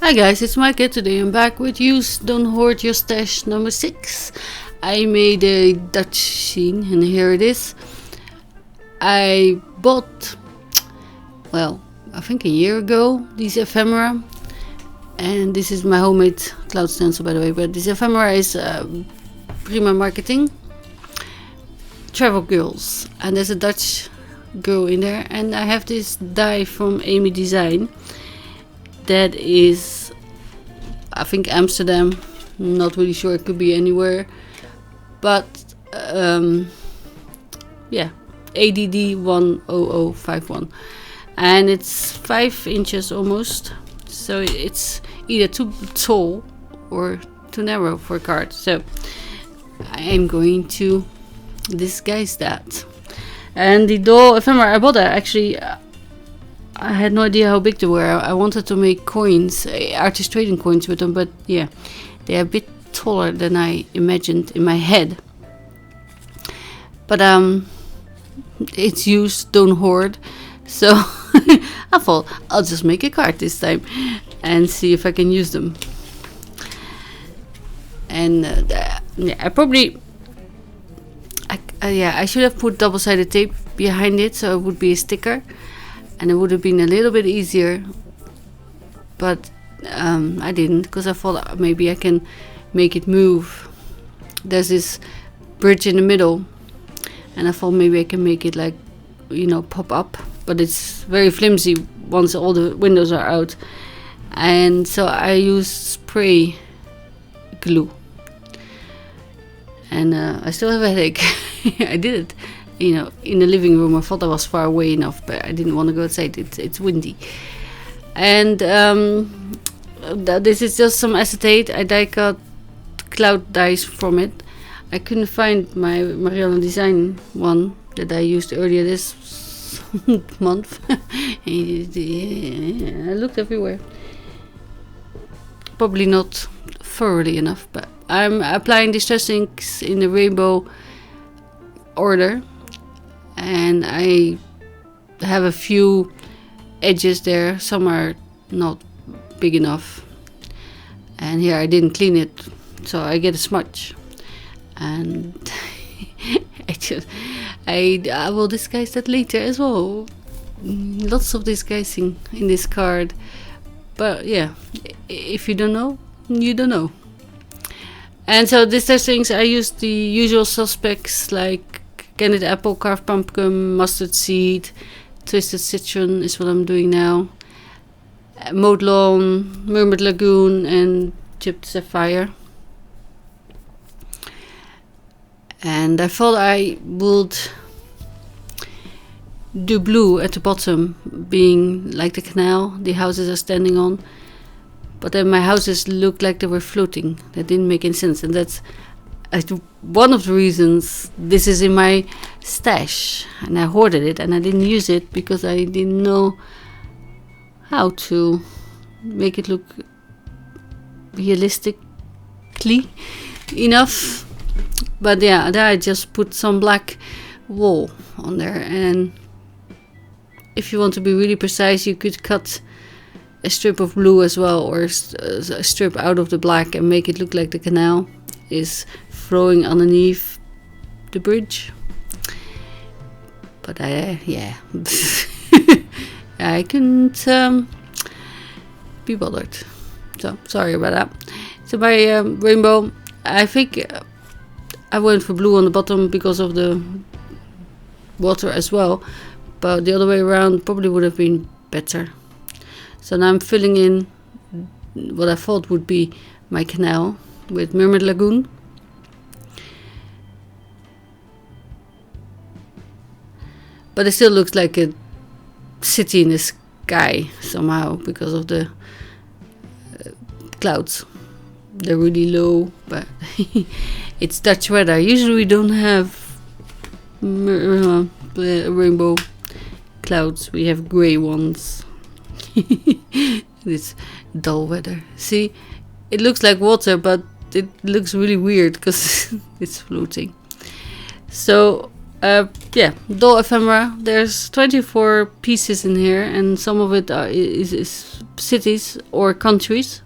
Hi guys, it's Mike. Today I'm back with Use Don't Hoard Your Stash number 6. I made a Dutch scene and here it is. I bought, well, I think a year ago, these ephemera. And this is my homemade cloud stencil, by the way, but this ephemera is Prima Marketing Travel Girls. And there's a Dutch girl in there. And I have this die from Amy Design. That is, I think, Amsterdam. Not really sure, it could be anywhere. But, yeah, ADD 10051. And it's 5 inches almost. So it's either too tall or too narrow for a card. So I am going to disguise that. And the doll ephemera I bought that actually. I had no idea how big they were. I wanted to make coins, artist trading coins with them, but yeah, they're a bit taller than I imagined in my head. But it's used, don't hoard. So I thought I'll just make a card this time and see if I can use them. And yeah, I should have put double-sided tape behind it so it would be a sticker. And it would have been a little bit easier, but I didn't, because I thought maybe I can make it move. There's this bridge in the middle, and I thought maybe I can make it like, pop up, but it's very flimsy once all the windows are out. And so I used spray glue, and I still have a headache. I did it. In the living room. I thought I was far away enough, but I didn't want to go outside. It's windy. And this is just some acetate. I die cut cloud dies from it. I couldn't find my Marianne Design one that I used earlier this month. I looked everywhere. Probably not thoroughly enough, but I'm applying distress inks in the rainbow order. And I have a few edges there. Some are not big enough. And here I didn't clean it, so I get a smudge. And I will disguise that later as well. Lots of disguising in this card. But yeah, if you don't know, you don't know. And so these things I used the usual suspects like candied apple, carved pumpkin, mustard seed, twisted citron is what I'm doing now. Mowed lawn, mermaid lagoon, and chipped sapphire. And I thought I would do blue at the bottom, being like the canal the houses are standing on. But then my houses looked like they were floating. That didn't make any sense, and that's one of the reasons this is in my stash, and I hoarded it and I didn't use it because I didn't know how to make it look realistically enough. But yeah, there I just put some black wool on there, and if you want to be really precise, you could cut a strip of blue as well, or a strip out of the black and make it look like the canal is flowing underneath the bridge. But yeah, I couldn't be bothered. So sorry about that. So my rainbow, I think I went for blue on the bottom because of the water as well. But the other way around probably would have been better. So now I'm filling in what I thought would be my canal with Mermaid Lagoon. But it still looks like a city in the sky somehow because of the clouds. They're really low, but it's Dutch weather. Usually we don't have rainbow clouds. We have grey ones. It's dull weather. See, it looks like water, but it looks really weird because it's floating. So Yeah, doll ephemera. There's 24 pieces in here, and some of it is cities or countries.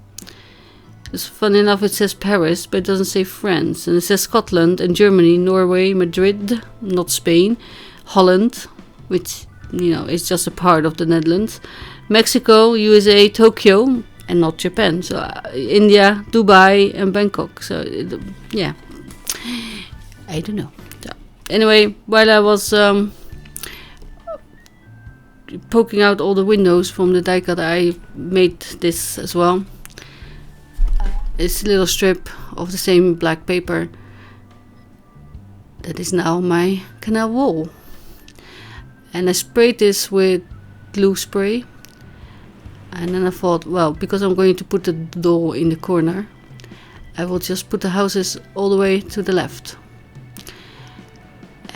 It's funny enough, it says Paris, but it doesn't say France. And it says Scotland and Germany, Norway, Madrid, not Spain, Holland, which, is just a part of the Netherlands, Mexico, USA, Tokyo, and not Japan. So India, Dubai, and Bangkok. So, yeah. I don't know. So, anyway, while I was poking out all the windows from the die cut, I made this as well. It's a little strip of the same black paper that is now my canal wall. And I sprayed this with glue spray. And then I thought, well, because I'm going to put the doll in the corner, I will just put the houses all the way to the left.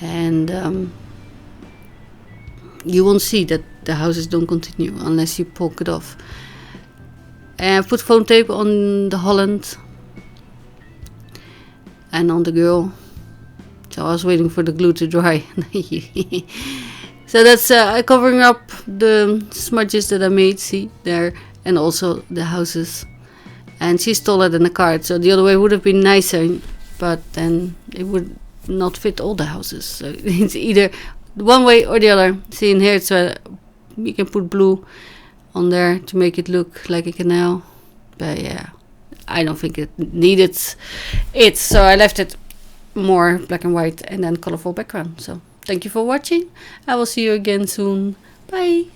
And you won't see that the houses don't continue unless you poke it off. And I put foam tape on the Holland and on the girl. So I was waiting for the glue to dry. So that's covering up the smudges that I made, see there, and also the houses. And she's taller than the card, so the other way would have been nicer, but then it would not fit all the houses. So it's either one way or the other. See in here, so you can put blue on there to make it look like a canal, but yeah, I don't think it needed it, so I left it more black and white and then colorful background. So thank you for watching. I will see you again soon. Bye.